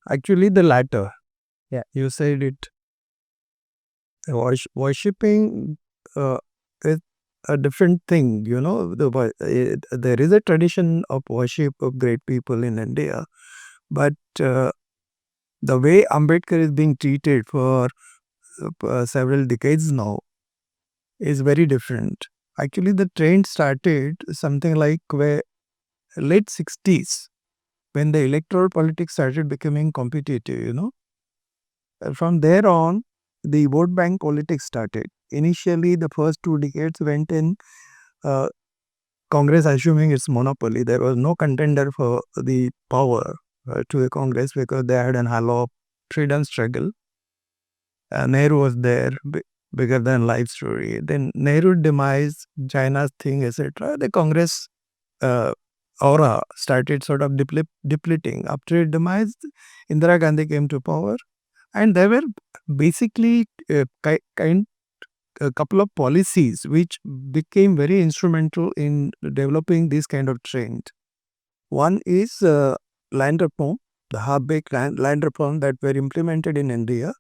Actually, the latter. Yeah. You said it. Worshipping is a different thing. There is a tradition of worship of great people in India, but the way Ambedkar is being treated for several decades now is very different. Actually, the trend started something like where late 60s when the electoral politics started becoming competitive. From there on, the vote bank politics started. Initially, the first 2 decades went in uh, Congress assuming its monopoly. There was no contender for the power to the Congress because they had an halo of freedom struggle. Nehru was there, bigger than life story. Then Nehru demise, China's thing, etc. The Congress uh, aura started sort of depleting. After its demise, Indira Gandhi came to power, and there were basically a couple of policies which became very instrumental in developing this kind of trend. One is land reform, the half-baked land reform that were implemented in India,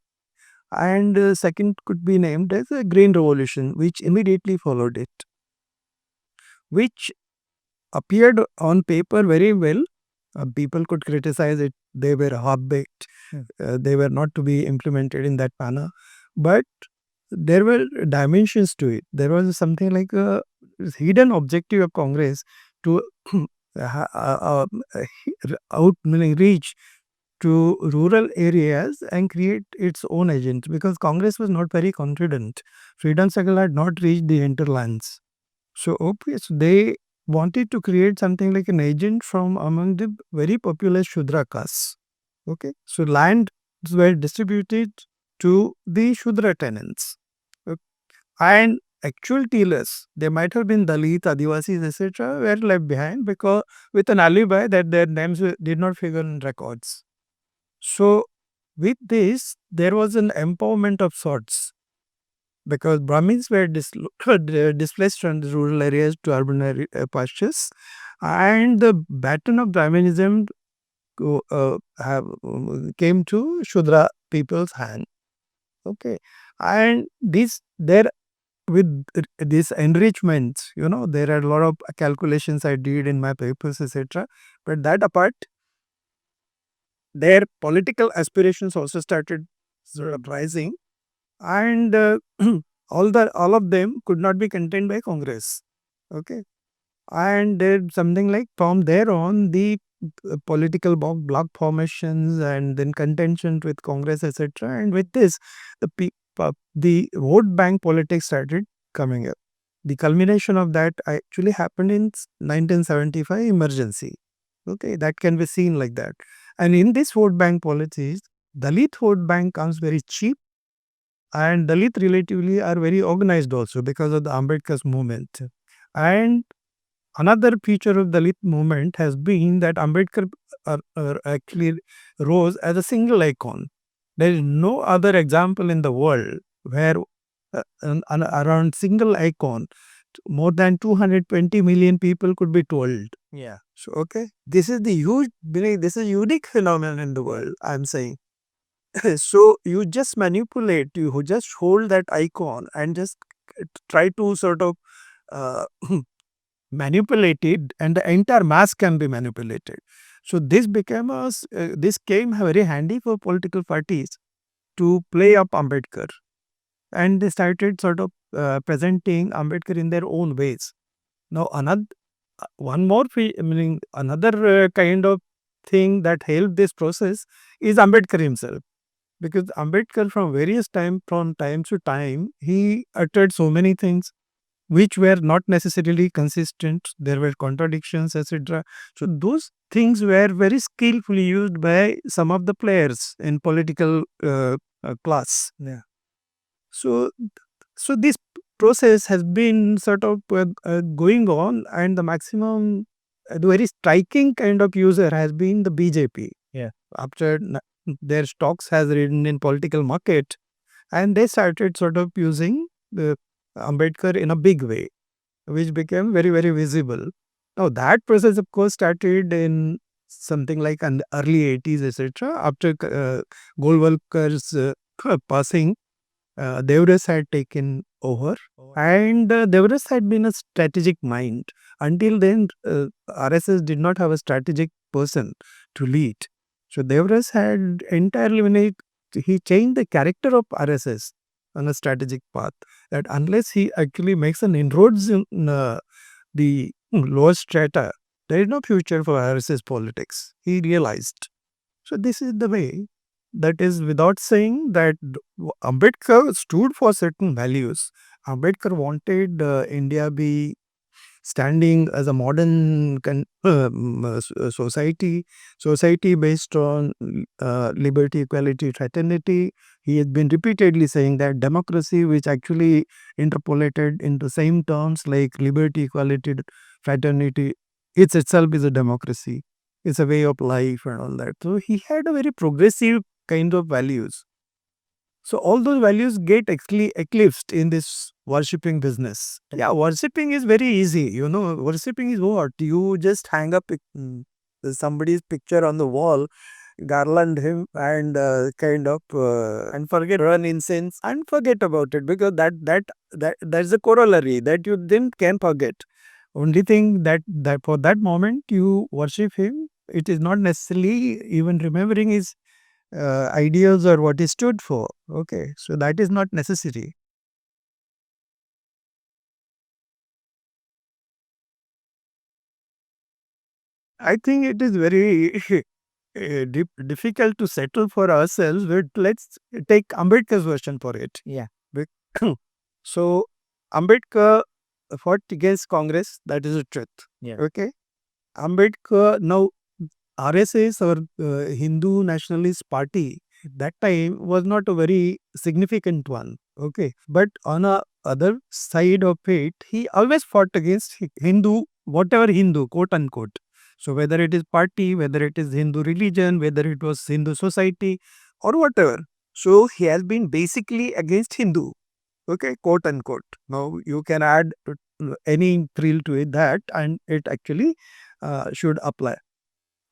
and second could be named as a green revolution, which immediately followed it, which appeared on paper very well. People could criticize it; they were half-baked. They were not to be implemented in that manner, but there were dimensions to it. There was something like a hidden objective of Congress to meaning reach to rural areas and create its own agent because Congress was not very confident. Freedom struggle had not reached the hinterlands. So, they wanted to create something like an agent from among the very populous Shudra castes. Okay, so lands were distributed to the Shudra tenants. Okay. And actual tillers, they might have been Dalit, Adivasis, etc., were left behind because with an alibi that their names did not figure in records. So, with this, there was an empowerment of sorts because Brahmins were displaced from the rural areas to urban pastures, and the baton of Brahminism came to Shudra people's hand. Okay, and this there with this enrichment, there are a lot of calculations I did in my papers, etc. But that apart, their political aspirations also started sort of rising, and all of them could not be contained by Congress. Okay, and something like from there on the political bloc formations and then contention with Congress, etc. And with this, the vote bank politics started coming up. The culmination of that actually happened in 1975 emergency. Okay, that can be seen like that. And in this vote bank policies, Dalit vote bank comes very cheap, and Dalit relatively are very organized also because of the Ambedkar's movement. And another feature of Dalit movement has been that Ambedkar actually rose as a single icon. There is no other example in the world where around single icon, more than 220 million people could be told. Yeah. So, okay, this is the huge, this is a unique phenomenon in the world, I'm saying. So, you just manipulate, you just hold that icon and just try to sort of uh, manipulated, and the entire mass can be manipulated. So this came very handy for political parties to play up Ambedkar, and they started sort of presenting Ambedkar in their own ways. Now another one more meaning another kind of thing that helped this process is Ambedkar himself, because Ambedkar from time to time he uttered so many things which were not necessarily consistent. There were contradictions, etc. So those things were very skillfully used by some of the players in political class. Yeah. So, so this process has been sort of going on, and the maximum, the very striking kind of user has been the BJP. Yeah. After their stocks has ridden in political market, and they started sort of using the Ambedkar in a big way, which became very, very visible. Now, that process, of course, started in something like in the early 80s, etc. After Golwalkar's passing, Devras had taken over, and Devras had been a strategic mind. Until then, RSS did not have a strategic person to lead. So Devras had entirely, he changed the character of RSS on a strategic path. That unless he actually makes an inroads in the lower strata, there is no future for RSS politics. He realized. So this is the way. That is without saying that Ambedkar stood for certain values. Ambedkar wanted India be standing as a modern society based on liberty, equality, fraternity. He has been repeatedly saying that democracy, which actually interpolated into same terms like liberty, equality, fraternity, it itself is a democracy. It's a way of life and all that. So he had a very progressive kind of values. So all those values get actually eclipsed in this worshipping business. Yeah, worshipping is very easy. Worshipping is what? You just hang up somebody's picture on the wall, garland him, and and forget, run incense and forget about it, because that's a corollary that you then can forget. Only thing that for that moment you worship him, it is not necessarily even remembering his ideals or what he stood for. Okay, so that is not necessary. I think it is very difficult to settle for ourselves. But let's take Ambedkar's version for it. Yeah. Bec- So Ambedkar fought against Congress. That is the truth. Yeah. Okay. Ambedkar, now RSS or Hindu Nationalist Party that time was not a very significant one. Okay. But on a other side of it, he always fought against Hindu, whatever Hindu, quote unquote. So whether it is party, whether it is Hindu religion, whether it was Hindu society or whatever. So he has been basically against Hindu. Okay, quote unquote. Now you can add any thrill to it that, and it actually should apply.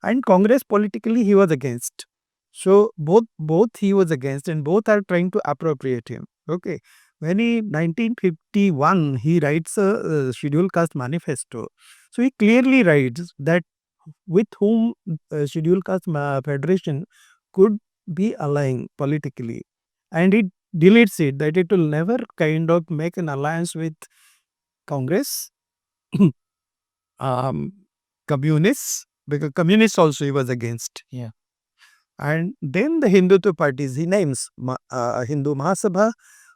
And Congress politically he was against. So both he was against, and both are trying to appropriate him. Okay. When he 1951 he writes a scheduled caste manifesto. So he clearly writes that with whom scheduled caste federation could be aligning politically, and it deletes it that it will never kind of make an alliance with Congress, um, communists, because communists also he was against. Yeah. And then the Hindutva parties he names Hindu Mahasabha,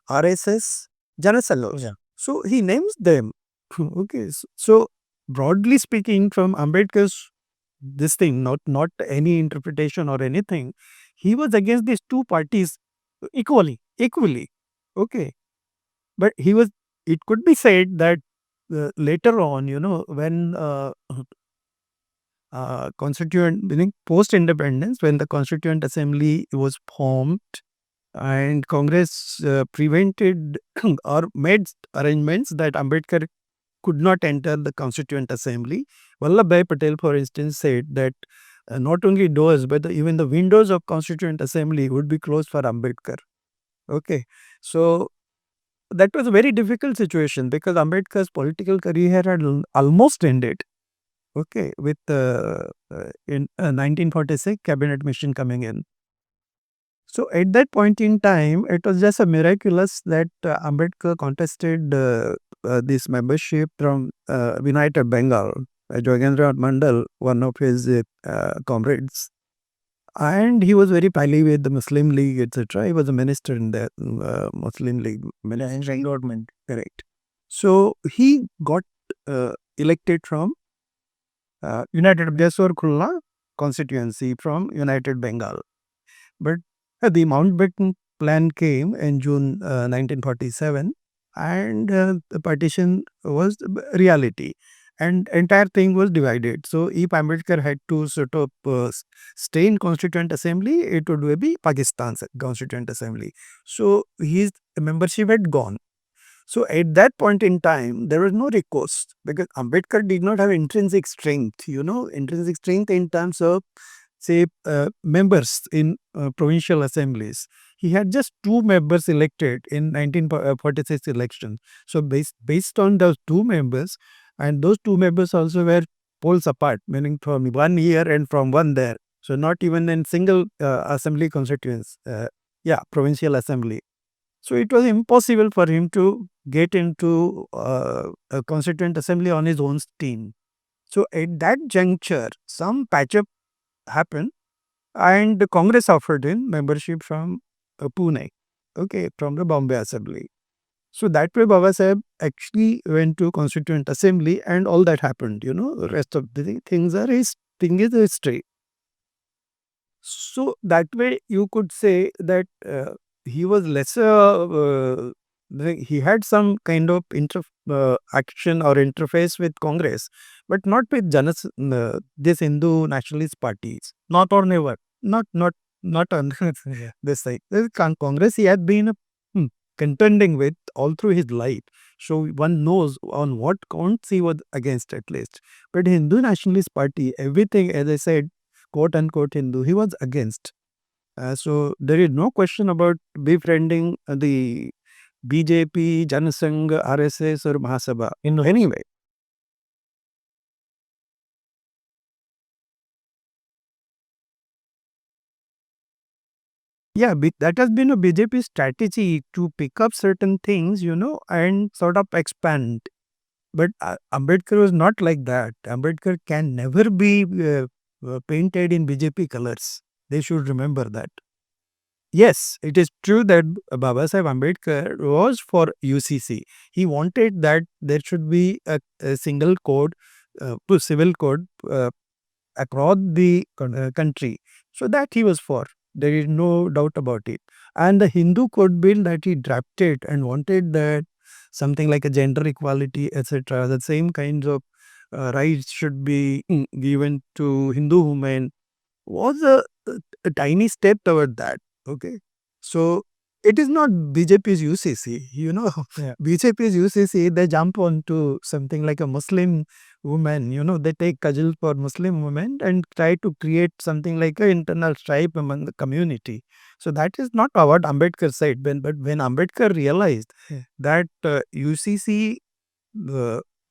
RSS, Jana Sangharsh. Yeah. So he names them. Okay. So broadly speaking, from Ambedkar's this thing, not any interpretation or anything, he was against these two parties equally. Okay. But he was. It could be said that later on, when constituent, meaning post independence, when the Constituent Assembly was formed and Congress prevented or made arrangements that Ambedkar could not enter the Constituent Assembly. Vallabhbhai Patel, for instance, said that not only doors but even the windows of Constituent Assembly would be closed for Ambedkar. Okay, so that was a very difficult situation because Ambedkar's political career had almost ended. Okay, with in 1946 cabinet mission coming in. So at that point in time, it was just a miraculous that Ambedkar contested this membership from United Bengal. Jogendra Mandal, one of his comrades, and he was very pally with the Muslim League, etc. He was a minister in the Muslim League ministry. Government. Correct. So he got elected from United Besor Khulna constituency from United Bengal. But the Mountbatten plan came in June 1947, and the partition was reality, and entire thing was divided. So if Ambedkar had to sort of stay in Constituent Assembly, it would be Pakistan's Constituent Assembly. So his membership had gone. So at that point in time, there was no recourse because Ambedkar did not have intrinsic strength, intrinsic strength in terms of, say, members in provincial assemblies. He had just two members elected in 1946 election. So based on those two members, and those two members also were poles apart, meaning from one here and from one there. So not even in single assembly constituents, provincial assembly. So it was impossible for him to get into a constituent assembly on his own steam. So at that juncture, some patch up happened, and the Congress offered him membership from Pune, okay, from the Bombay Assembly. So that way, Baba Saheb actually went to Constituent Assembly, and all that happened. The rest of the things are his thing is history. So that way, you could say that he was lesser. He had some kind of action or interface with Congress, but not with this Hindu nationalist parties. Not or never. Not on this side. Congress he had been contending with all through his life. So one knows on what counts he was against at least. But Hindu nationalist party, everything, as I said, quote unquote Hindu, he was against. So there is no question about befriending the BJP, Janasangh, RSS or Mahasabha in any way. Yeah, that has been a BJP strategy to pick up certain things, and sort of expand. But Ambedkar was not like that. Ambedkar can never be painted in BJP colors. They should remember that. Yes, it is true that Baba Sahib Ambedkar was for UCC. He wanted that there should be a single code, to civil code across the country. So that he was for. There is no doubt about it. And the Hindu code bill that he drafted and wanted that something like a gender equality, etc., the same kinds of rights should be given to Hindu women was a tiny step toward that. Okay. So it is not BJP's UCC, Yeah. BJP's UCC, they jump onto something like a Muslim woman, they take kajal for Muslim women and try to create something like an internal strife among the community. So that is not what Ambedkar said. But when Ambedkar realized that UCC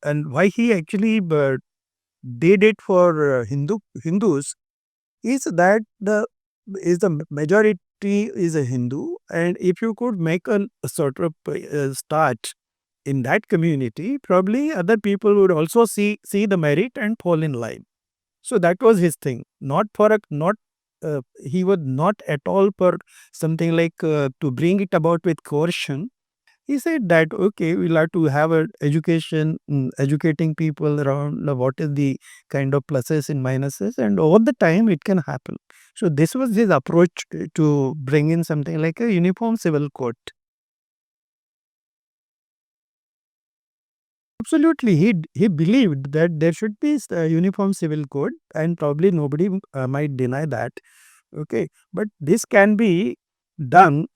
and why he actually did it for Hindus is that the majority is a Hindu, and if you could make a sort of start in that community, probably other people would also see the merit and fall in line. So that was his thing. Not for a not he was not at all for something like to bring it about with coercion. He said that, okay, we'll have to have an education, educating people around what is the kind of pluses and minuses, and over the time it can happen. So this was his approach to bring in something like a uniform civil code. Absolutely, he believed that there should be a uniform civil code, and probably nobody might deny that. Okay, but this can be done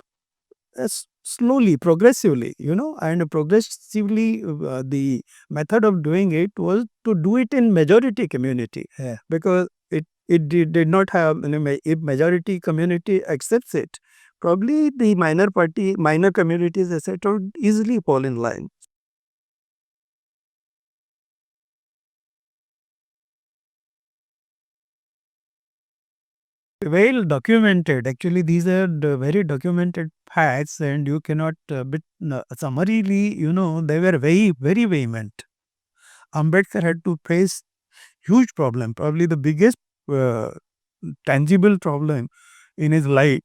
slowly, progressively, and progressively the method of doing it was to do it in majority community. Yeah. Because it did not have, if majority community accepts it, probably the minor communities, etc., would easily fall in line. Well documented. Actually, these are the very documented facts, and you cannot, bit summarily, they were very, very vehement. Ambedkar had to face huge problem, probably the biggest uh, tangible problem in his life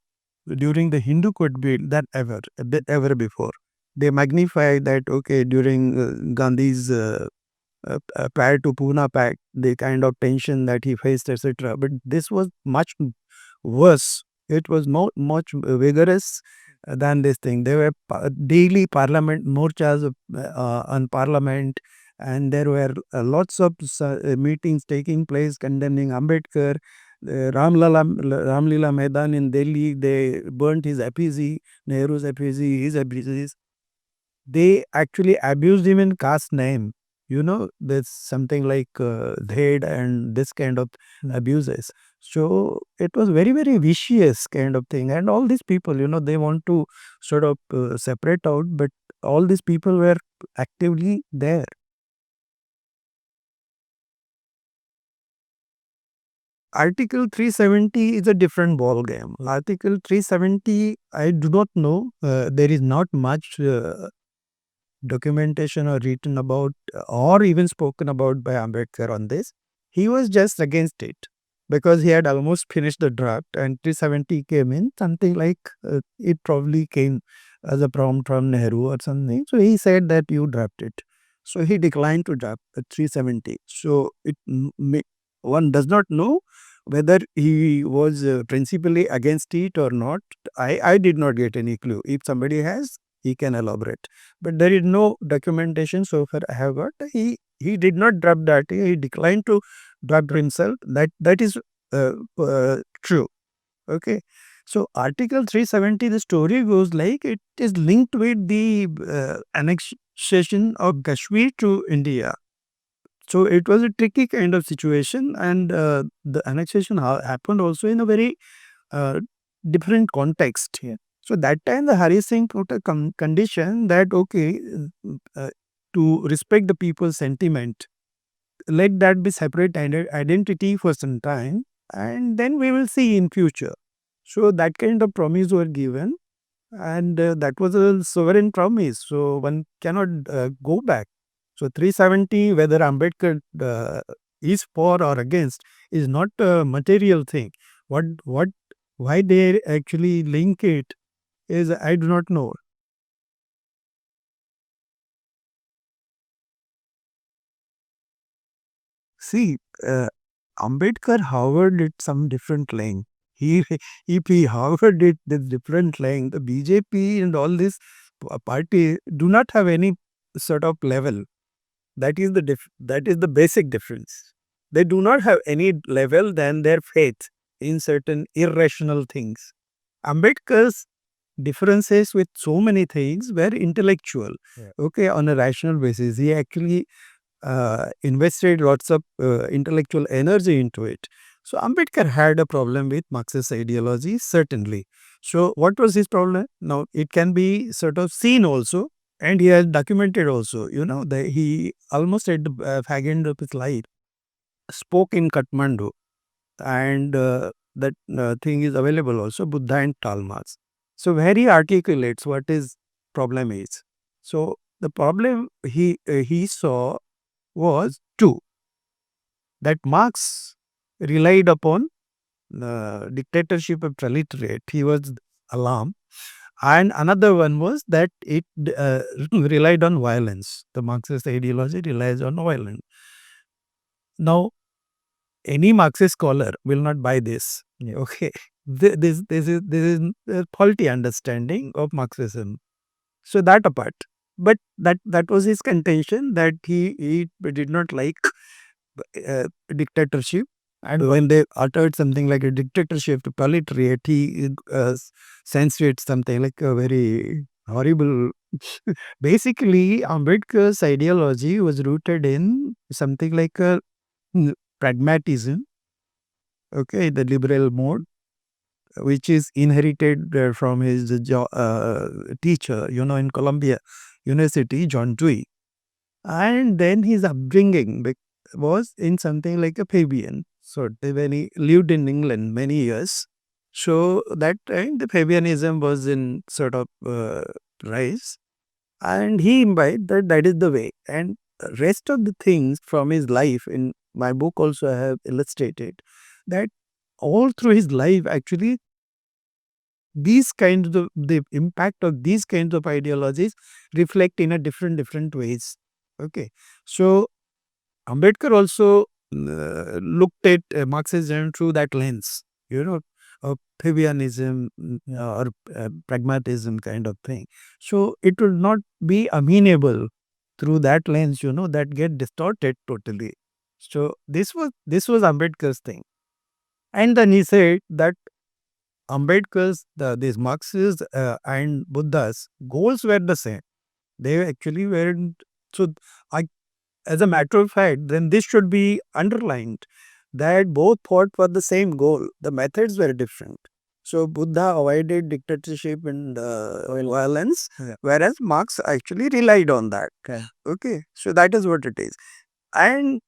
during the Hindu Code bill that ever before. They magnify that, okay, during Gandhi's prior to Pune Pact, the kind of tension that he faced, etc. But this was much worse. It was much vigorous than this thing. There were daily parliament morchas on parliament, and there were lots of meetings taking place condemning Ambedkar. Ramlila Maidan in Delhi, they burnt his effigy, Nehru's effigy, his effigies. they actually abused him in caste name. There's something like Dhed and this kind of abuses. So it was very, very vicious kind of thing. And all these people, they want to sort of separate out, but all these people were actively there. Article 370 is a different ball game. Article 370, I do not know. There is not much documentation or written about or even spoken about by Ambedkar on this. He was just against it because he had almost finished the draft and 370 came in, something like it probably came as a prompt from Nehru or something. So he said that you draft it. So he declined to draft 370. So one does not know whether he was principally against it or not. I did not get any clue. If somebody has, he can elaborate. But there is no documentation so far I have got. He did not draft that. He declined to draft himself. That is true. Okay. So Article 370, the story goes like it is linked with the annexation of Kashmir to India. So it was a tricky kind of situation, and the annexation happened also in a very uh, different context here. So that time the Hari Singh put a condition that okay, uh, to respect the people's sentiment, let that be separate identity for some time, and then we will see in future. So that kind of promise were given, and that was a sovereign promise. So one cannot go back. So 370, whether Ambedkar is for or against, is not a material thing. What why they actually link it is I do not know. See, Ambedkar, however, did some different length. He, if he, however, did this different length, the BJP and all this party do not have any sort of level. That is the basic difference. They do not have any level than their faith in certain irrational things. Ambedkar's differences with so many things were intellectual. Yeah. Okay, on a rational basis. He actually invested lots of intellectual energy into it. So Ambedkar had a problem with Marxist ideology, certainly. So what was his problem? Now it can be sort of seen also, and he has documented also. He almost at the fag end of his life spoke in Kathmandu, and that thing is available also, Buddha and Talmas. So where he articulates what his problem is. So the problem he saw was two, that Marx relied upon the dictatorship of proletariat. He was alarmed. And another one was that it relied on violence. The Marxist ideology relies on violence. Now, any Marxist scholar will not buy this. Yeah. Okay, this is a faulty understanding of Marxism. So that apart, but that was his contention, that he did not like dictatorship. And when they uttered something like a dictatorship to proletariat, he sensed it something like a very horrible. Basically, Ambedkar's ideology was rooted in something like a pragmatism, okay, the liberal mode, which is inherited from his teacher, in Columbia University, John Dewey. And then his upbringing was in something like a Fabian. So when he lived in England many years, so that time the Fabianism was in sort of rise, and he imbibed that that is the way. And rest of the things from his life in my book also I have illustrated that all through his life actually these kinds of the impact of these kinds of ideologies reflect in a different ways. Okay, so Ambedkar also looked at Marxism through that lens, of Fabianism, or pragmatism kind of thing. So it will not be amenable through that lens, that get distorted totally. So this was Ambedkar's thing, and then he said that Ambedkar's these Marxists and Buddha's goals were the same. They actually weren't. So, I, as a matter of fact, then this should be underlined that both fought for the same goal. The methods were different. So, Buddha avoided dictatorship and violence, whereas Marx actually relied on that. Okay, so that is what it is. And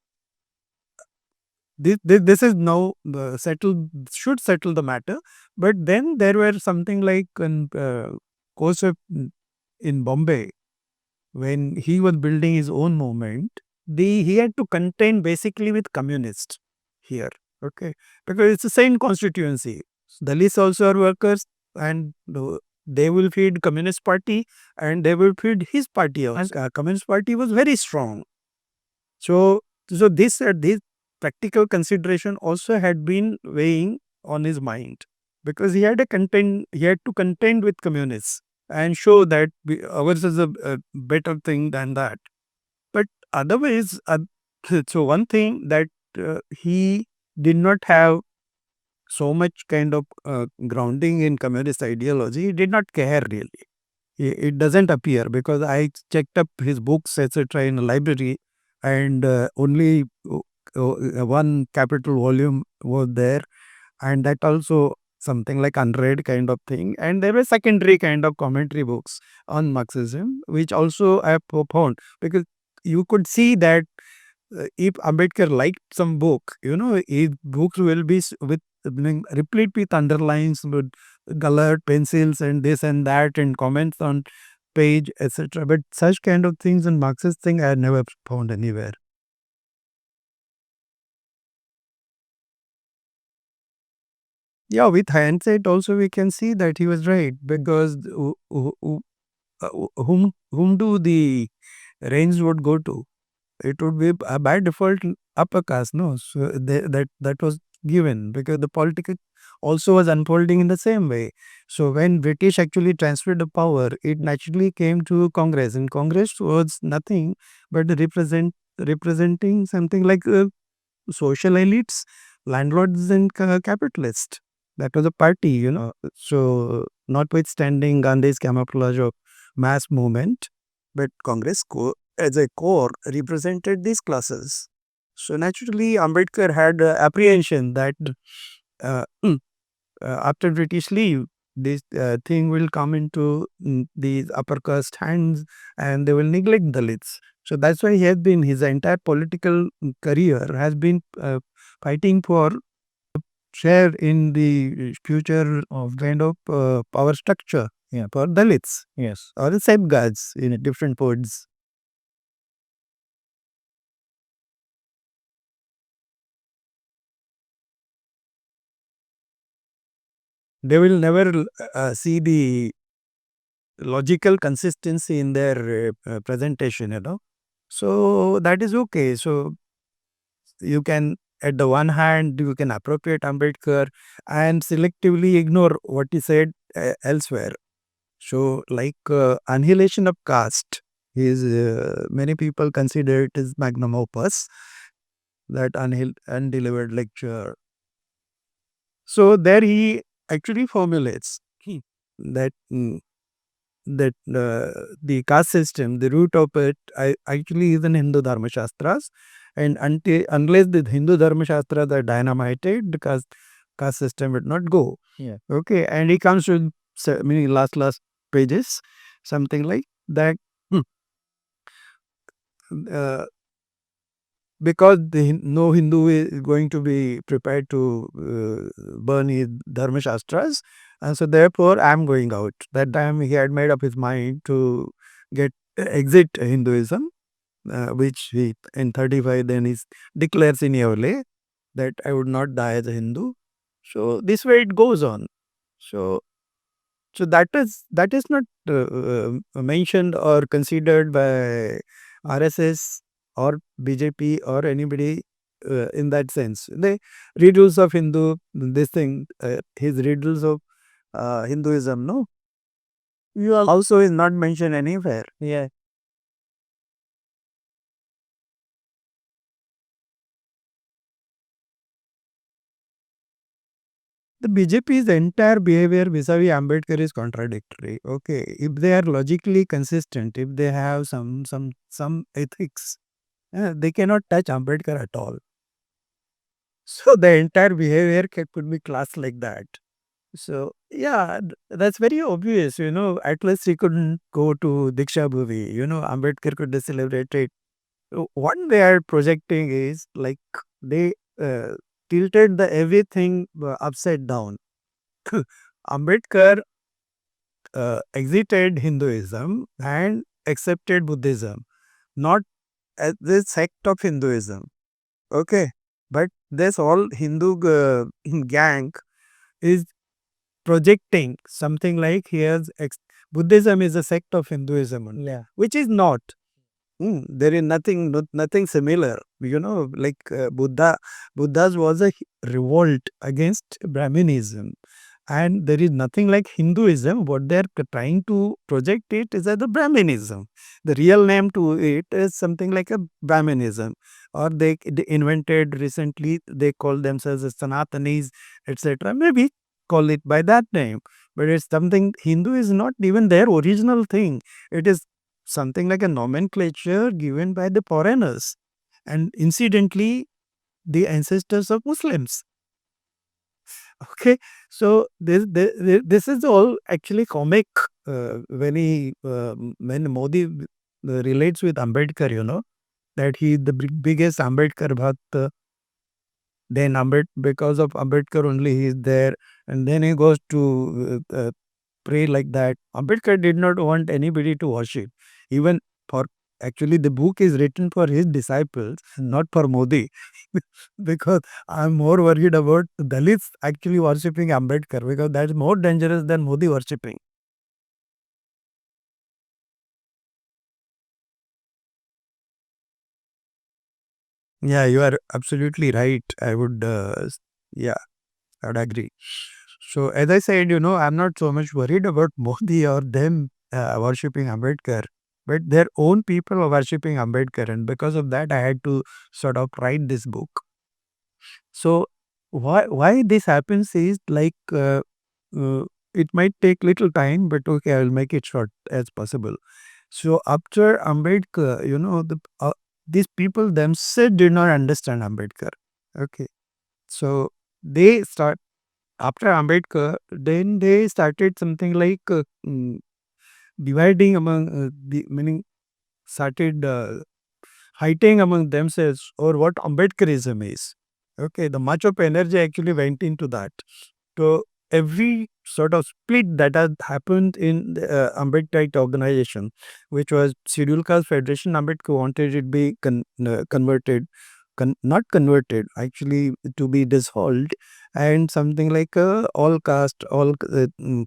this is now settled, should settle the matter. But then there were something like in course of in Bombay, when he was building his own movement, he had to contend basically with communists here. Okay, because it's the same constituency. Dalits also are workers, and they will feed Communist Party, and they will feed his party. And Communist Party was very strong. So, this practical consideration also had been weighing on his mind, because he had to contend with communists and show that ours is a better thing than that. But otherwise, so one thing that he did not have so much kind of grounding in communist ideology. He did not care really. It doesn't appear, because I checked up his books, etc., in a library, and only one capital volume was there, and that also something like unread kind of thing. And there were secondary kind of commentary books on Marxism, which also I have found, because you could see that if Ambedkar liked some book, his books will be with replete with underlines, with colored pencils and this and that, and comments on page, etc. But such kind of things in Marxist thing I had never found anywhere. Yeah, with hindsight also we can see that he was right, because whom do the range would go to? It would be by default upper caste, no? So that was given, because the politics also was unfolding in the same way. So when British actually transferred the power, it naturally came to Congress, and Congress was nothing but representing something like social elites, landlords and capitalists. That was a party. So notwithstanding Gandhi's camouflage of mass movement, but Congress as a core represented these classes. So naturally, Ambedkar had apprehension that after British leave, this thing will come into these upper caste hands, and they will neglect Dalits. So that's why he has been, his entire political career has been fighting for share in the future of kind of power structure, yeah, for Dalits. Yes. Or the safeguards in different words. They will never see the logical consistency in their presentation. So that is okay. So you can, at the one hand, you can appropriate Ambedkar and selectively ignore what he said elsewhere. So, like annihilation of caste is, many people consider it as magnum opus, that undelivered lecture. So there he actually formulates that the caste system, the root of it, actually is in Hindu Dharma Shastras, and unless the Hindu Dharma Shastras are dynamited, the caste system would not go. Yeah. Okay, and he comes with many last pages, something like that. hmm, Uh, because no Hindu is going to be prepared to burn his Dharma Shastras, and so therefore I am going out. That time he had made up his mind to get exit Hinduism, which he in 35 then he declares in Yavle that I would not die as a Hindu. So this way it goes on. So that is not mentioned or considered by RSS or BJP or anybody in that sense. The riddles of Hindu, this thing, his riddles of Hinduism, no, you also is not mentioned anywhere. Yeah. The BJP's entire behavior vis-a-vis Ambedkar is contradictory. Okay, if they are logically consistent, if they have some ethics, they cannot touch Ambedkar at all. So the entire behavior could be classed like that. So yeah, that's very obvious. At least he couldn't go to Diksha Bhuvi. Ambedkar could celebrate it. What they are projecting is like they uh, tilted the everything upside down. Ambedkar exited Hinduism and accepted Buddhism, not as the sect of Hinduism. Okay, but this all Hindu gang is projecting something like Buddhism is a sect of Hinduism, only, yeah, which is not. There is nothing similar. Like Buddha's was a revolt against Brahminism, and there is nothing like Hinduism. What they are trying to project it is as a Brahminism. The real name to it is something like a Brahminism, or they invented recently. They call themselves as Sanatanis, etc. Maybe call it by that name, but it's something. Hindu is not even their original thing. It is something like a nomenclature given by the foreigners, and incidentally the ancestors of Muslims. Okay, so this is all actually comic when Modi relates with Ambedkar, that he is the biggest Ambedkar bhakt. Then because of Ambedkar only he is there, and then he goes to pray like that. Ambedkar did not want anybody to worship. Even for actually, the book is written for his disciples, not for Modi. Because I'm more worried about Dalits actually worshipping Ambedkar, because that's more dangerous than Modi worshipping. Yeah, you are absolutely right. Yeah, I would agree. So, as I said, I'm not so much worried about Modi or them worshipping Ambedkar, but their own people are worshipping Ambedkar. And because of that, I had to sort of write this book. So, why this happens is like uh, it might take little time, but okay, I will make it short as possible. So, after Ambedkar, these people themselves did not understand Ambedkar. Okay. So, they start after Ambedkar, then they started something like dividing among the meaning started fighting among themselves or what Ambedkarism is. Okay, the much of energy actually went into that. So every sort of split that had happened in the Ambedkarite organization, which was Scheduled Caste Federation, Ambedkar wanted it be converted, not converted, actually to be dissolved, and something like a all caste,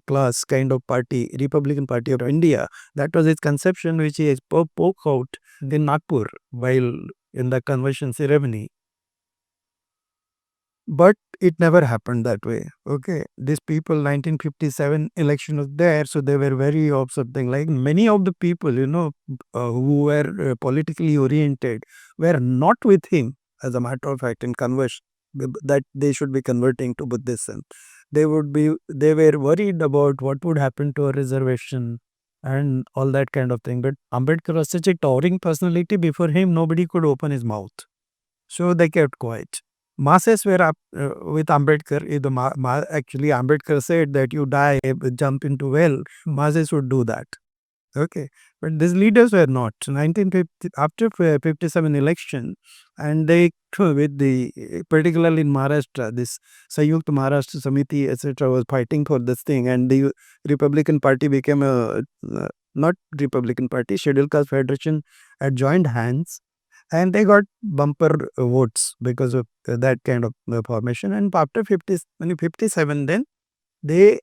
class kind of party, Republican Party of India. That was his conception, which he spoke out in Nagpur while in the conversion ceremony. But it never happened that way. Okay. These people, 1957 election was there, so they were very of something like many of the people, who were politically oriented were not with him, as a matter of fact, in conversion, that they should be converting to Buddhism. They were worried about what would happen to a reservation and all that kind of thing. But Ambedkar was such a towering personality, before him, nobody could open his mouth. So they kept quiet. Masses were up with Ambedkar. If actually, Ambedkar said that you die, jump into well, masses would do that. Okay. But these leaders were not. 1950, after 57 election, and they, with the, particularly in Maharashtra, this Sayukt Maharashtra Samiti, etc., was fighting for this thing, and the Republican Party became not Republican Party, Scheduled Caste Federation had joined hands, and they got bumper votes because of that kind of formation. And after 57, then they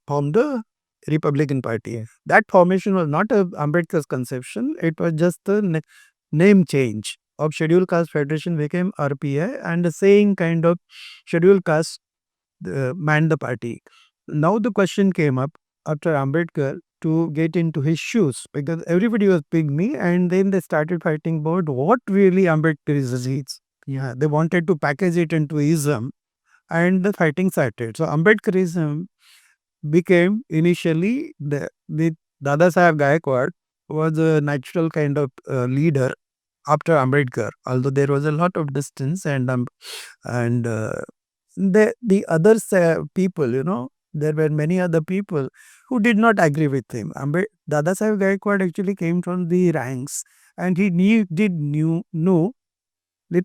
formed the Republican Party. Yes. That formation was not a Ambedkar's conception; it was just the name change of Scheduled Caste Federation became RPI, and the same kind of Scheduled Caste manned the party. Now the question came up after Ambedkar to get into his shoes, because everybody was pygmy, and then they started fighting about what really Ambedkar is. Yeah, they wanted to package it into ism, and the fighting started. So Ambedkarism became initially the Dada Saheb Gaikwad was a natural kind of leader after Ambedkar, although there was a lot of distance and the other people, there were many other people who did not agree with him. Dada Saheb Gaikwad actually came from the ranks, and he knew little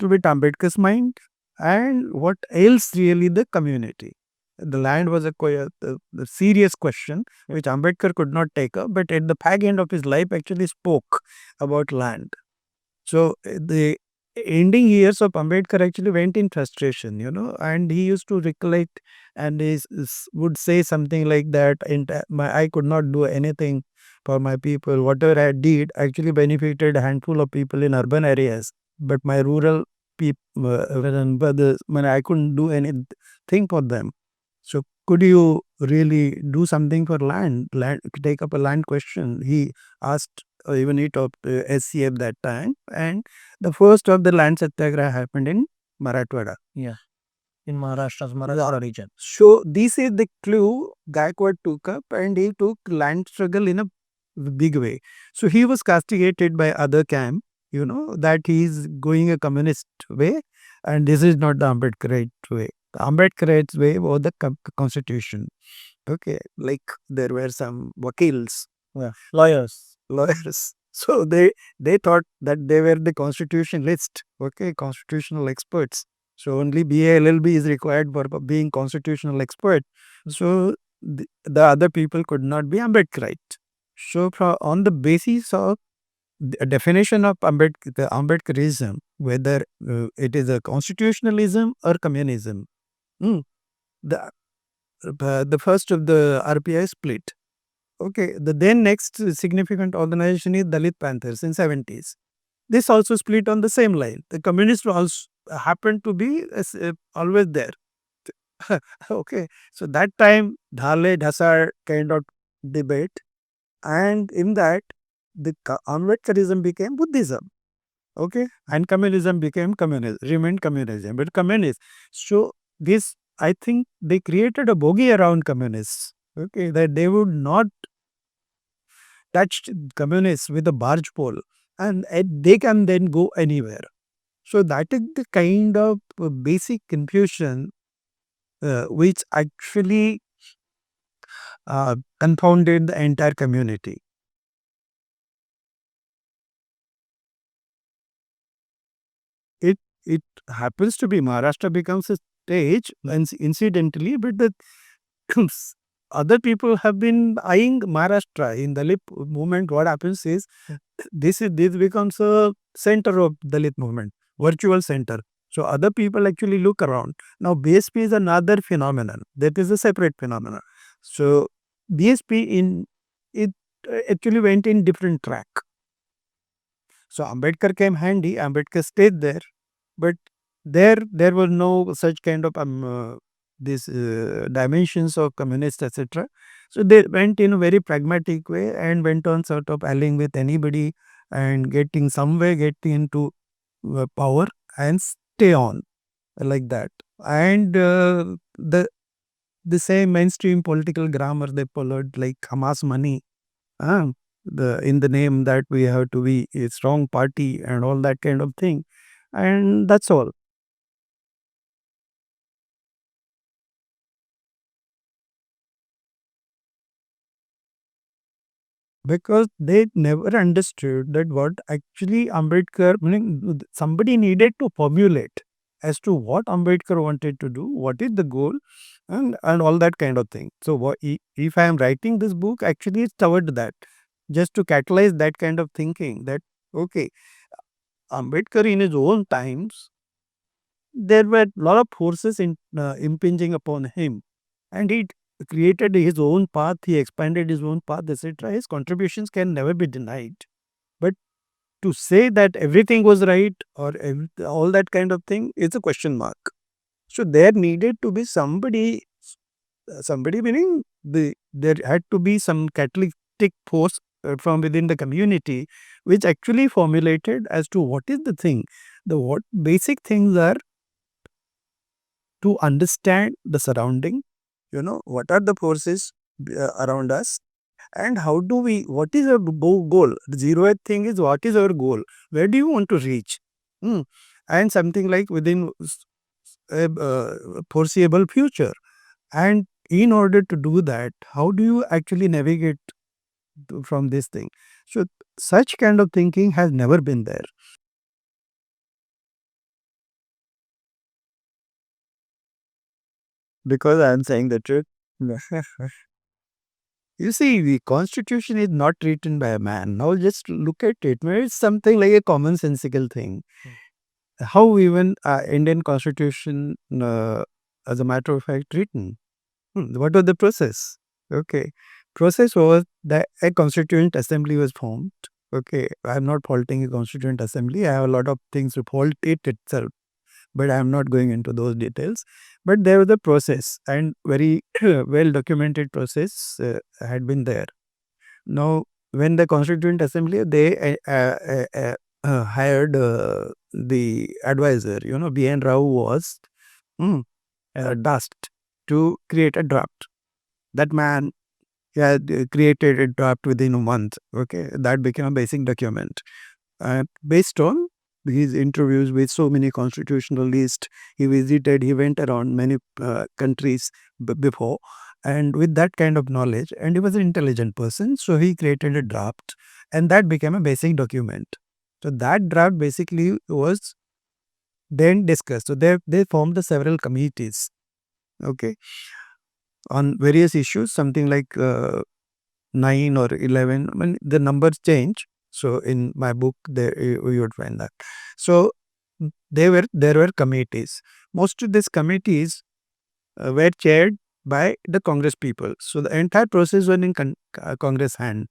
bit Ambedkar's mind and what else really the community. The land was the serious question which Ambedkar could not take up, but at the back end of his life actually spoke about land. So the ending years of Ambedkar actually went in frustration, and he used to recollect and would say something like that. I could not do anything for my people. Whatever I did actually benefited a handful of people in urban areas, but my rural people, I couldn't do anything for them. So could you really do something for land, take up a land question? He asked, even he talked to SCF that time, and the first of the land satyagraha happened in Marathwada. Yeah, in Maharashtra's Marathwada region. So this is the clue Gaikwad took up, and he took land struggle in a big way. So he was castigated by other camp, that he is going a communist way, and this is not the Ambedkarite way. The Ambedkarite way was the constitution. Okay, like there were some wakils, Yeah, lawyers. lawyers. So they thought that they were the constitutionalist, okay, constitutional experts. So only BA LLB is required for being constitutional expert. So the other people could not be Ambedkarite. So on the basis of the definition of the Ambedkarism, whether it is a constitutionalism or communism, mm, the the first of the RPI split. Okay, the then next significant organization is Dalit Panthers in 70s. This also split on the same line. The communists also happened to be always there. Okay, so that time Dhale Dhasar kind of debate, and in that the Ambedkarism became Buddhism. Okay, and communism became communism, remained communism, but communist. So this, I think, they created a bogey around communists. Okay, that they would not touch communists with a barge pole, and they can then go anywhere. So that is the kind of basic confusion which actually confounded the entire community. It happens to be Maharashtra becomes a stage, and incidentally, but the other people have been eyeing Maharashtra in Dalit movement. What happens is this becomes a center of Dalit movement, virtual center. So other people actually look around. Now BSP is another phenomenon. That is a separate phenomenon. So BSP in it actually went in different track. So Ambedkar came handy. Ambedkar stayed there, but there were no such kind of these dimensions of communists, etc. So they went in a very pragmatic way and went on sort of allying with anybody and getting some way getting into power and stay on like that. And the same mainstream political grammar they followed, like Hamas money, uh, in the name that we have to be a strong party and all that kind of thing, and that's all. Because they never understood that what actually Ambedkar, meaning somebody needed to formulate as to what Ambedkar wanted to do, what is the goal, and all that kind of thing. So if I am writing this book, actually it's toward that, just to catalyze that kind of thinking that, okay, Ambedkar in his own times, there were a lot of forces impinging upon him, and he created his own path, he expanded his own path, etc. His contributions can never be denied. But to say that everything was right or all that kind of thing is a question mark. So there needed to be somebody meaning there had to be some catalytic force from within the community which actually formulated as to what is the thing. The what basic things are to understand the surrounding, what are the forces around us, and how do we, what is our goal? The zeroth thing is, what is our goal? Where do you want to reach? Hmm. And something like within a foreseeable future. And in order to do that, how do you actually navigate from this thing? So such kind of thinking has never been there. Because I am saying the truth. You see, the constitution is not written by a man. Now just look at it. It's something like a commonsensical thing. How even Indian constitution, as a matter of fact, written? What was the process? Okay, process was that a constituent assembly was formed. Okay, I am not faulting a constituent assembly. I have a lot of things to fault it itself, but I am not going into those details. But there was a process, and very well documented process had been there. Now, when the Constituent Assembly, they hired the advisor, B.N. Rao was mm, tasked to create a draft. That man had created a draft within a month. Okay, that became a basic document. Based on his interviews with so many constitutionalists, he went around many countries before, and with that kind of knowledge, and he was an intelligent person, so he created a draft, and that became a basic document. So that draft basically was then discussed. So they formed the several committees, okay, on various issues, something like 9 or 11. I mean, the numbers change. So in my book, there you would find that. So there were committees. Most of these committees were chaired by the Congress people. So the entire process was in Congress hand.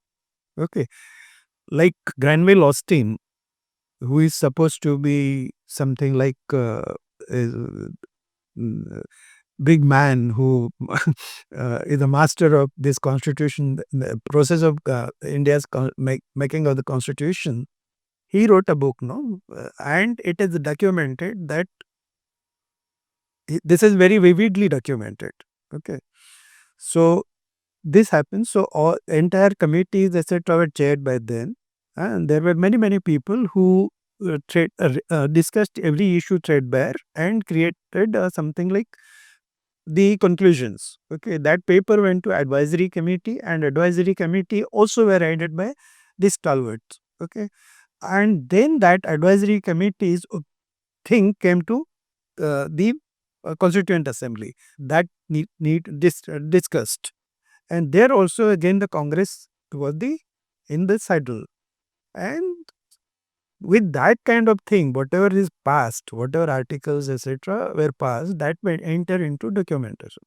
Okay, like Granville Austin, who is supposed to be something like mm, big man who is a master of this constitution, the process of India's making of the constitution. He wrote a book, no, and it is documented that this is very vividly documented. Okay, so this happens. So all entire committees, etc., were chaired by them, and there were many people who discussed every issue threadbare and created something like the conclusions. Okay, that paper went to advisory committee, and advisory committee also were headed by the stalwarts. Okay, and then that advisory committee's thing came to the Constituent Assembly that discussed, and there also again the Congress was the in the saddle, and with that kind of thing, whatever is passed, whatever articles etc. were passed, that went enter into documentation.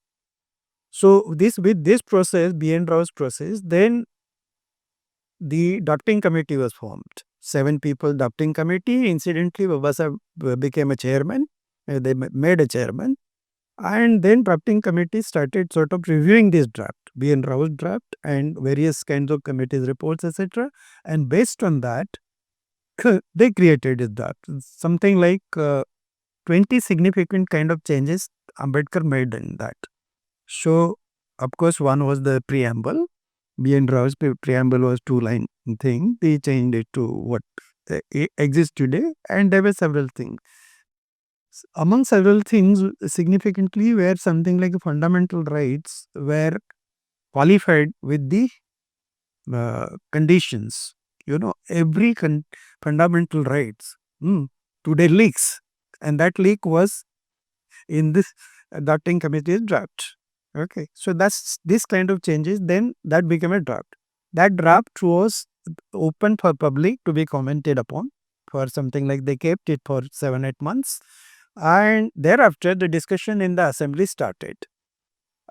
So this with this process, B.N. Rao's process, then the drafting committee was formed. 7 people drafting committee. Incidentally, Babasa became a chairman. They made a chairman. And then drafting committee started sort of reviewing this draft, B.N. Rao's draft and various kinds of committees reports, etc. And based on that, they created a draft. Something like 20 significant kind of changes Ambedkar made in that. So, of course, one was the preamble. B.N. Rao's preamble was 2-line thing. They changed it to what exists today, and there were several things. Among several things, significantly, were something like fundamental rights were qualified with the conditions. Every fundamental rights today leaks, and that leak was in this adopting committee's draft. Okay, so that's this kind of changes. Then that became a draft. That draft was open for public to be commented upon for something like they kept it for 7-8 months, and thereafter the discussion in the assembly started,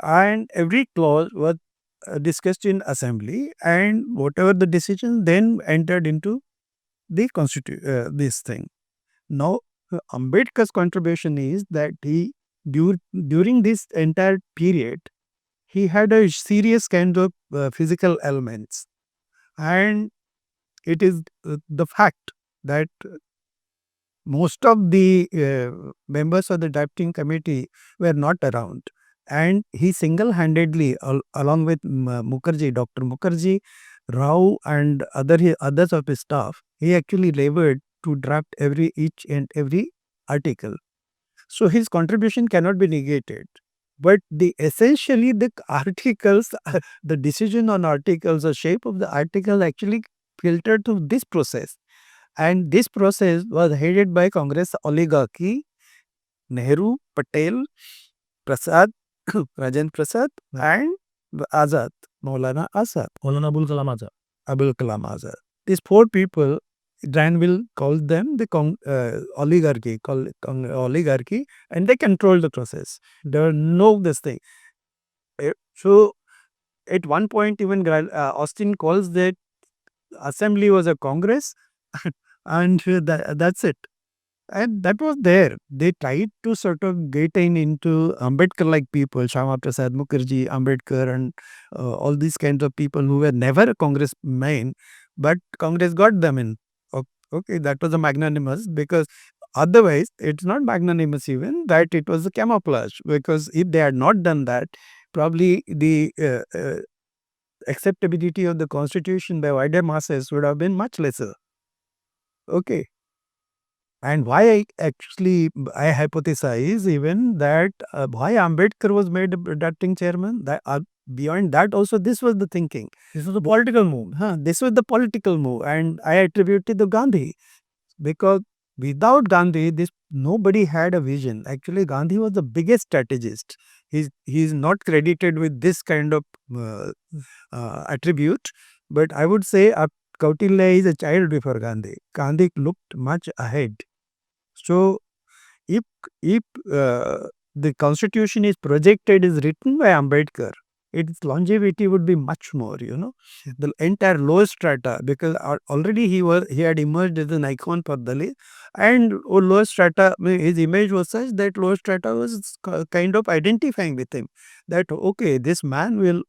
and every clause was discussed in assembly, and whatever the decision then entered into the this thing. Now, Ambedkar's contribution is that he during this entire period he had a serious kind of physical ailments, and it is the fact that most of the members of the drafting committee were not around. And he single-handedly, along with Mukherjee, Dr. Mukherjee, Rao and others of his staff, he actually labored to draft each and every article. So his contribution cannot be negated. But essentially the articles, the decision on articles, the shape of the article actually filtered through this process. And this process was headed by Congress oligarchy, Nehru, Patel, Prasad, Rajendra Prasad, and Azad, Maulana Azad, Maulana Abul Kalam Azad. Abul Kalam Azad. These four people, Granville called them the oligarchy, oligarchy, and they controlled the process. There were no this thing. So at one point, even Austin calls that assembly was a congress, and that's it. And that was there. They tried to sort of get into Ambedkar-like people, Shyama Prasad Mukherjee, Ambedkar, and all these kinds of people who were never a congressmen, but Congress got them in. Okay, that was a magnanimous, because otherwise it's not magnanimous even, that it was a camouflage, because if they had not done that, probably the acceptability of the constitution by wider masses would have been much lesser. Okay. And why I hypothesize even that why Ambedkar was made a drafting chairman. That beyond that also this was the thinking. This was a political move. This was the political move, and I attribute it to Gandhi, because without Gandhi, this nobody had a vision. Actually, Gandhi was the biggest strategist. He's not credited with this kind of attribute, but I would say Kautilya is a child before Gandhi. Gandhi looked much ahead. So if if the constitution is projected, is written by Ambedkar, its longevity would be much more. The entire lower strata, because already he had emerged as an icon for Dalit, and lower strata, his image was such that lower strata was kind of identifying with him. That okay, this man will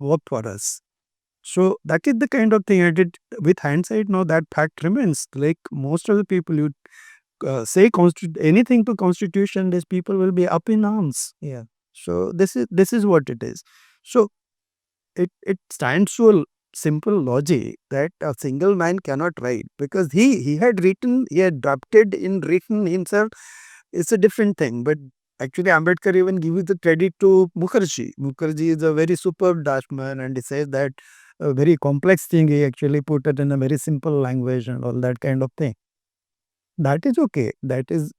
work for us. So that is the kind of thing I did. With hindsight, now that fact remains. Like most of the people, you say anything to constitution, these people will be up in arms. Yeah. So this is what it is. So it stands to a simple logic that a single man cannot write, because he had written, he had drafted in written himself. It's a different thing. But actually Ambedkar even gives the credit to Mukherjee. Mukherjee is a very superb draftsman, and he says that a very complex thing he actually put it in a very simple language and all that kind of thing. That is okay. That is,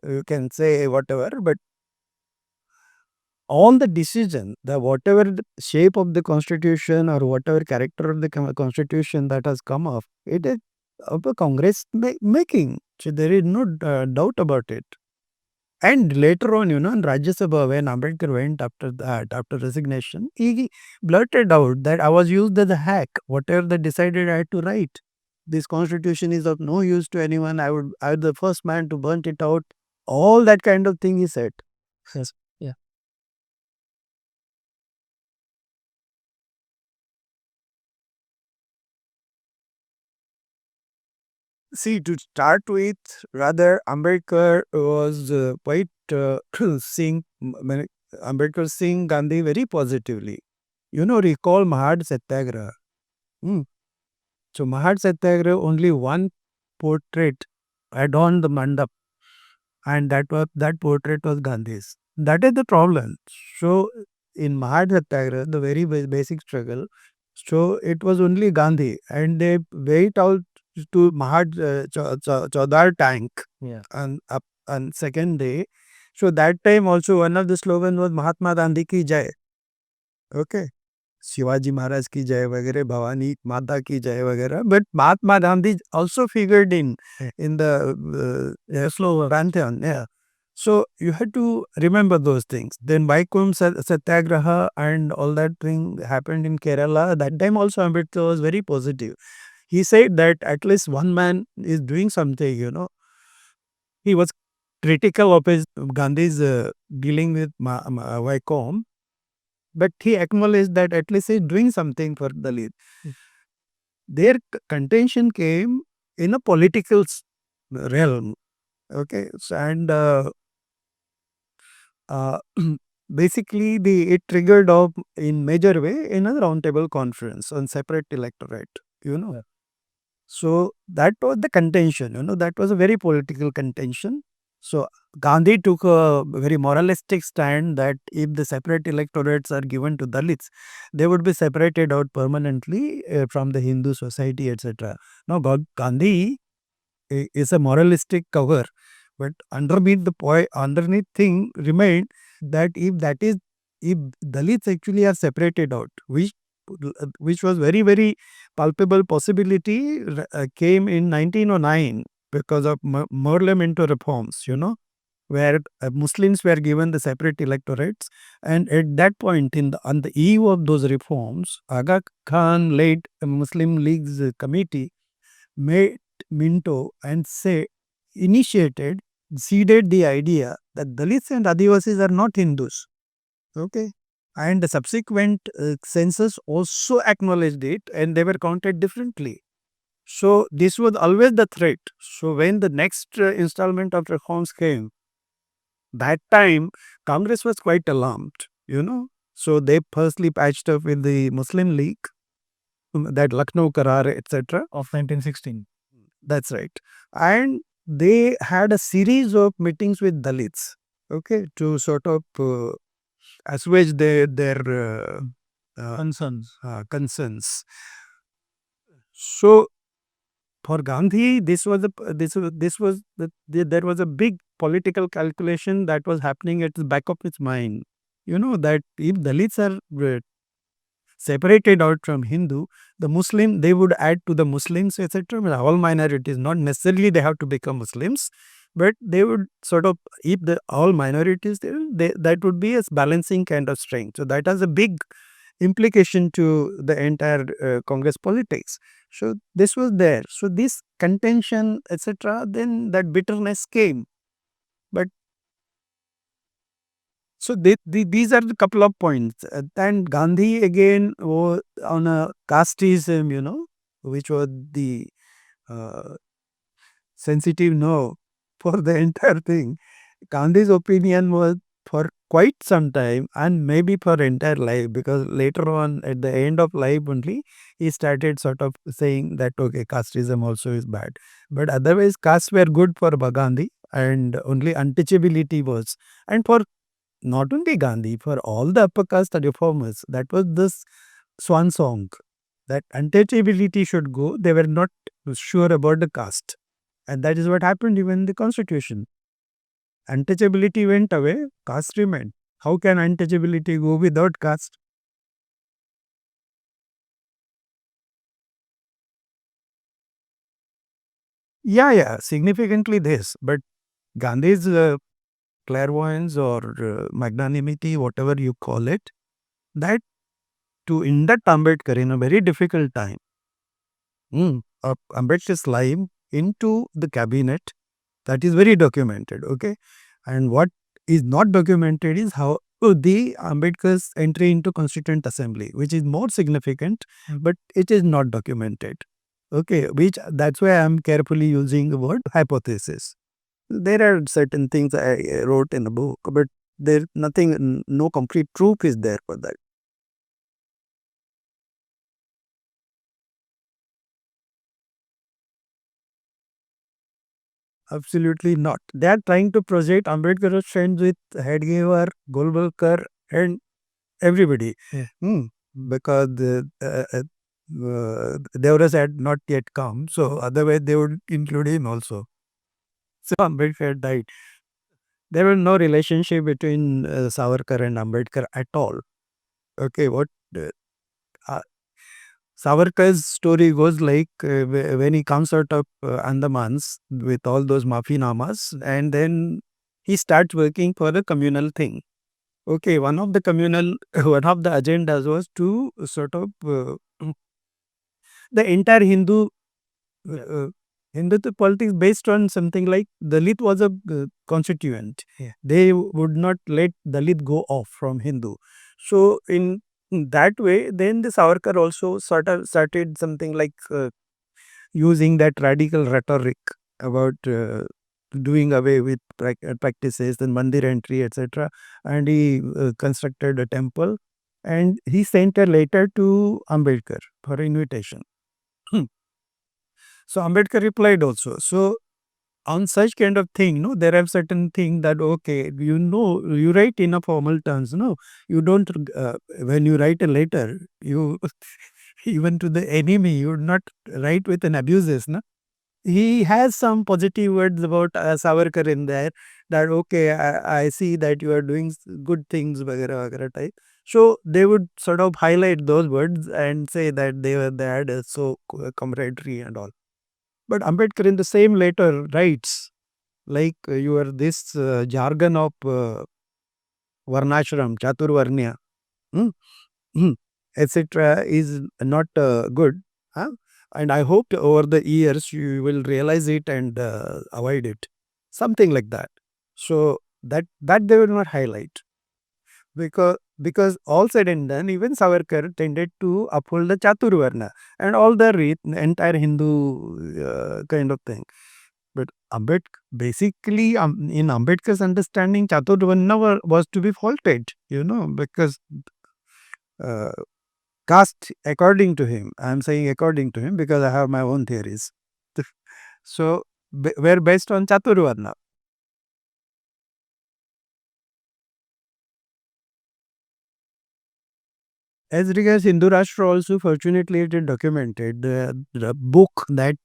you can say whatever, but all the decision, the whatever the shape of the constitution or whatever character of the constitution that has come up, it is of the Congress making. So there is no doubt about it. And later on, in Rajya Sabha, when Ambedkar went after that, after resignation, he blurted out that I was used as a hack. Whatever they decided, I had to write. This constitution is of no use to anyone. I was the first man to burn it out. All that kind of thing he said. Yes. Yeah. See, to start with, rather, Ambedkar was quite seeing Ambedkar seeing Gandhi very positively. Recall Mahad Satyagraha. Hmm. So Mahad Satyagraha, only one portrait adorned the mandap, and that portrait was Gandhi's. That is the problem. So in Mahad Satyagraha, the very basic struggle, so it was only Gandhi, and they wait out to Mahad Chaudhar tank, Yeah. and second day. So that time also one of the slogan was Mahatma Gandhi ki jai. Okay. Shivaji Maharaj की जय वगैरह, भवानी माता की जय वगैरह, but Mahatma Gandhi also figured in the slogan pantheon. Yeah. So you had to remember those things. Then Vaikom Satyagraha and all that thing happened in Kerala. That time also Ambedkar was very positive. He said that at least one man is doing something. He was critical of Gandhi's dealing with Vaikom, but he acknowledged that at least he's doing something for Dalit. Their contention came in a political realm. Okay, so, and uh, basically it triggered off in major way in a roundtable conference on separate electorate. You know, Yeah. so that was the contention. That was a very political contention. So Gandhi took a very moralistic stand that if the separate electorates are given to Dalits, they would be separated out permanently from the Hindu society, etc. Now, Gandhi is a moralistic cover, but underneath thing remained that if Dalits actually are separated out, which was very very palpable possibility, came in 1909 because of Parliamentary reforms, where Muslims were given the separate electorates, and at that point on the eve of those reforms, Aga Khan led a Muslim League's committee made Minto and say initiated, seeded the idea that Dalits and Adivasis are not Hindus. Okay. And the subsequent census also acknowledged it and they were counted differently. So this was always the threat. So when the next installment of reforms came, that time Congress was quite alarmed. So they firstly patched up with the Muslim League, that Lucknow Karar, etc. Of 1916. That's right. And they had a series of meetings with Dalits, okay, to sort of assuage their uh, Concerns. concerns. So for Gandhi, there was a big political calculation that was happening at the back of his mind. That if Dalits are separated out from Hindu, the Muslim, they would add to the Muslims, etc. All minorities, not necessarily they have to become Muslims, but they would sort of, if the all minorities there, that would be a balancing kind of strength. So that has a big implication to the entire Congress politics. So this was there. So this contention, etc., then that bitterness came. But so these are the couple of points. And Gandhi again was on a casteism, which was the uh, sensitive no for the entire thing. Gandhi's opinion was for quite some time and maybe for entire life, because later on at the end of life only he started sort of saying that okay, casteism also is bad. But otherwise castes were good for Gandhi, and only untouchability was. And for not only Gandhi, for all the upper caste reformers, that was this swan song, that untouchability should go. They were not sure about the caste. And that is what happened even in the constitution. Untouchability went away, caste remained. How can untouchability go without caste? Yeah, yeah, significantly this. But Gandhi's clairvoyance or magnanimity, whatever you call it, that to induct Ambedkar in a very difficult time, Ambedkar's life into the cabinet, that is very documented. Okay. And what is not documented is how the Ambedkar's entry into Constituent Assembly, which is more significant, but it is not documented. Okay, which that's why I'm carefully using the word hypothesis. There are certain things I wrote in the book, but there nothing, no complete proof is there for that. Absolutely not. They are trying to project Ambedkar's friends with Headgever, Golbalkar, and everybody. Yeah. Because Devraj had not yet come, so otherwise they would include him also. So Ambedkar died. There was no relationship between Savarkar and Ambedkar at all. Okay, what uh, uh, Savarkar's story goes like when he comes out of Andamans with all those mafinamas, and then he starts working for the communal thing. Okay, one of the one of the agendas was to sort of the entire uh, Hindutva politics based on something like Dalit was a constituent. Yeah. They would not let Dalit go off from Hindu. So in that way, then the Savarkar also sort of started something like using that radical rhetoric. about doing away with practices and mandir entry, etc. And he constructed a temple, and he sent a letter to Ambedkar for invitation. So Ambedkar replied also. So on such kind of thing, no, there are certain things that, okay, you write in a formal terms, no, you don't, when you write a letter, you, even to the enemy, you would not write with an abuses, no. He has some positive words about Savarkar in there, that, okay, I see that you are doing good things, vagara, vagara type. So they would sort of highlight those words and say that they had so camaraderie and all. But Ambedkar in the same letter writes, like your this jargon of Varnashram, Chaturvarnya, hmm, etc., is not good. Huh? And I hope over the years you will realize it and avoid it. Something like that. So that they will not highlight, because all said and done, even Savarkar tended to uphold the Chaturvarna and all the entire Hindu kind of thing. But basically, in Ambedkar's understanding, Chaturvarna was to be faulted, because uh, caste, according to him, I am saying according to him because I have my own theories. So, were based on Chaturvarna. As regards Hindu Rashtra, also fortunately it is documented. The book that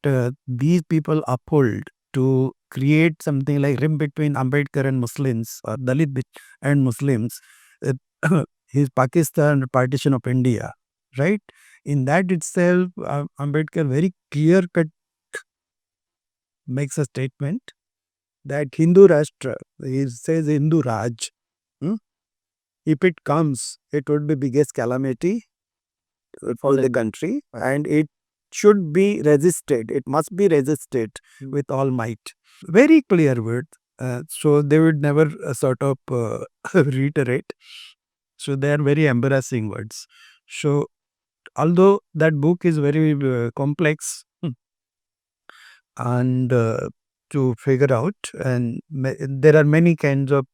these people uphold to create something like rim between Ambedkar and Muslims, or Dalit and Muslims, his Pakistan partition of India, right? In that itself, Ambedkar very clear cut makes a statement that Hindu Rashtra, he says Hindu Raj, hmm, if it comes, it would be biggest calamity for the country, and it should be resisted. It must be resisted with all might. Very clear word. So they would never sort of reiterate. So they are very embarrassing words. So although that book is very complex, and to figure out, and there are many kinds of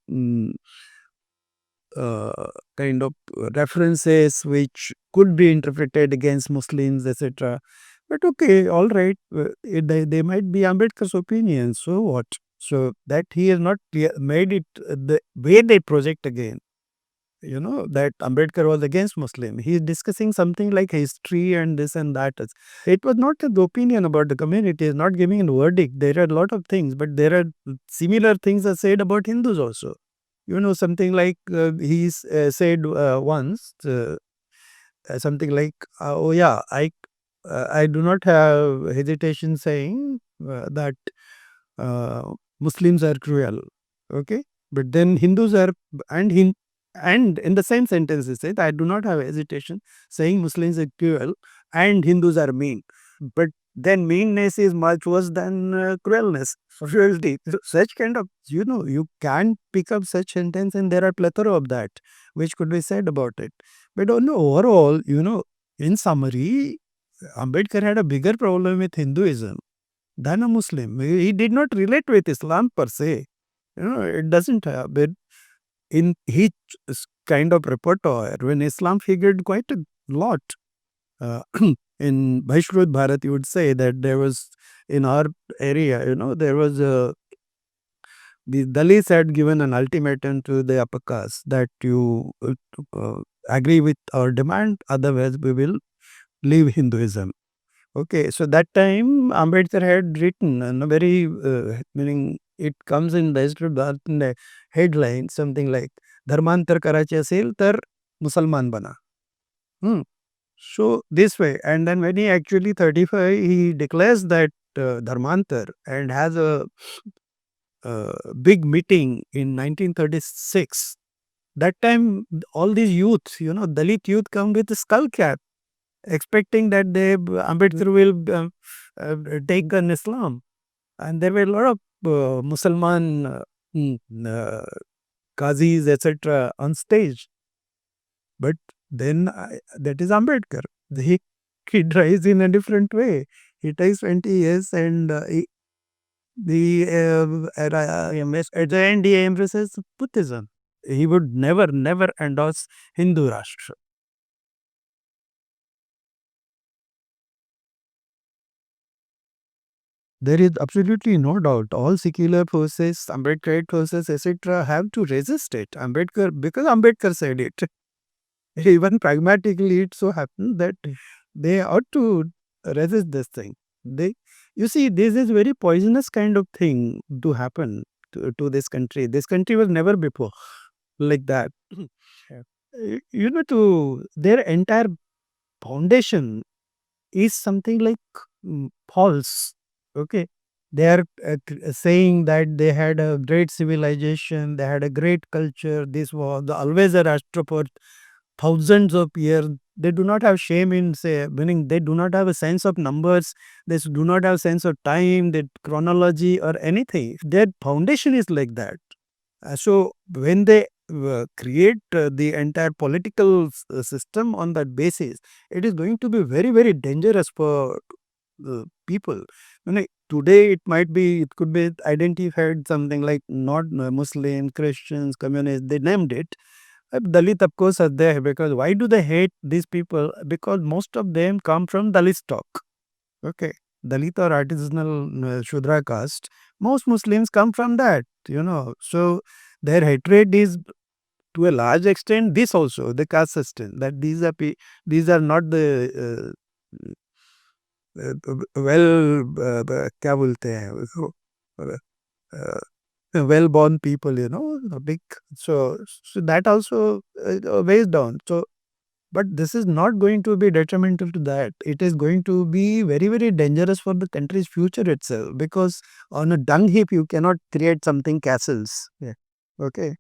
uh, kind of references which could be interpreted against Muslims, etc. But okay, all right, they might be Ambedkar's opinion. So what? So that he has not made it the way they project again. That Ambedkar was against Muslim. He is discussing something like history and this and that. It was not the opinion about the community. He is not giving a verdict. There are a lot of things, but there are similar things are said about Hindus also. Something like said once, something like, oh yeah, I do not have hesitation saying that Muslims are cruel. Okay, but then Hindus are, and and in the same sentence he said, I do not have hesitation saying Muslims are cruel and Hindus are mean. But then meanness is much worse than cruelness, cruelty. So such kind of, you can pick up such sentence, and there are plethora of that which could be said about it. But on the overall, in summary, Ambedkar had a bigger problem with Hinduism than a Muslim. He did not relate with Islam per se. It doesn't have. But in his kind of repertoire, when Islam figured quite a lot, uh, in Vaishrut Bharat, you would say that there was, in our area, there was the Dalits had given an ultimatum to the upper caste that you agree with our demand, otherwise we will leave Hinduism. Okay, so that time Ambedkar had written a very, meaning it comes in Vaishrut Bharat in the headline, something like धर्मांतर करायचे असेल तर मुसलमान बना. Hmm. So this way, and then when he actually 35, he declares that Dharmantar and has a big meeting in 1936. That time, all these youth, Dalit youth come with a skull cap, expecting that Ambedkar will take on Islam. And there were a lot of Musalman Qazis, etc. on stage. But then that is Ambedkar. He tries in a different way. He takes 20 years, and At the end, he embraces Buddhism. He would never endorse Hindu Rashtra. There is absolutely no doubt. All secular forces, Ambedkarite forces, etc., have to resist it. Because Ambedkar said it. Even pragmatically, it so happened that they ought to resist this thing. They, you see, this is very poisonous kind of thing to happen to this country. This country was never before like that. Yeah. To their entire foundation is something like false. Okay. They are saying that they had a great civilization, they had a great culture. This was always a Rashtra for thousands of years. They do not have shame in say, meaning they do not have a sense of numbers. They do not have sense of time, the chronology or anything. Their foundation is like that. So when they create the entire political system on that basis, it is going to be very dangerous for people. Today it could be identified something like not Muslim, Christians, communists. They named it. Dalit, of course, are there because why do they hate these people? Because most of them come from Dalit stock. Okay. Dalit or artisanal Shudra caste. Most Muslims come from that. So their hatred is to a large extent this also, the caste system, that these are not the well, क्या बोलते हैं उसको, well born people, big. So that also weighs down. So but this is not going to be detrimental to that. It is going to be very dangerous for the country's future itself, because on a dung heap you cannot create something castles. Yeah. Okay.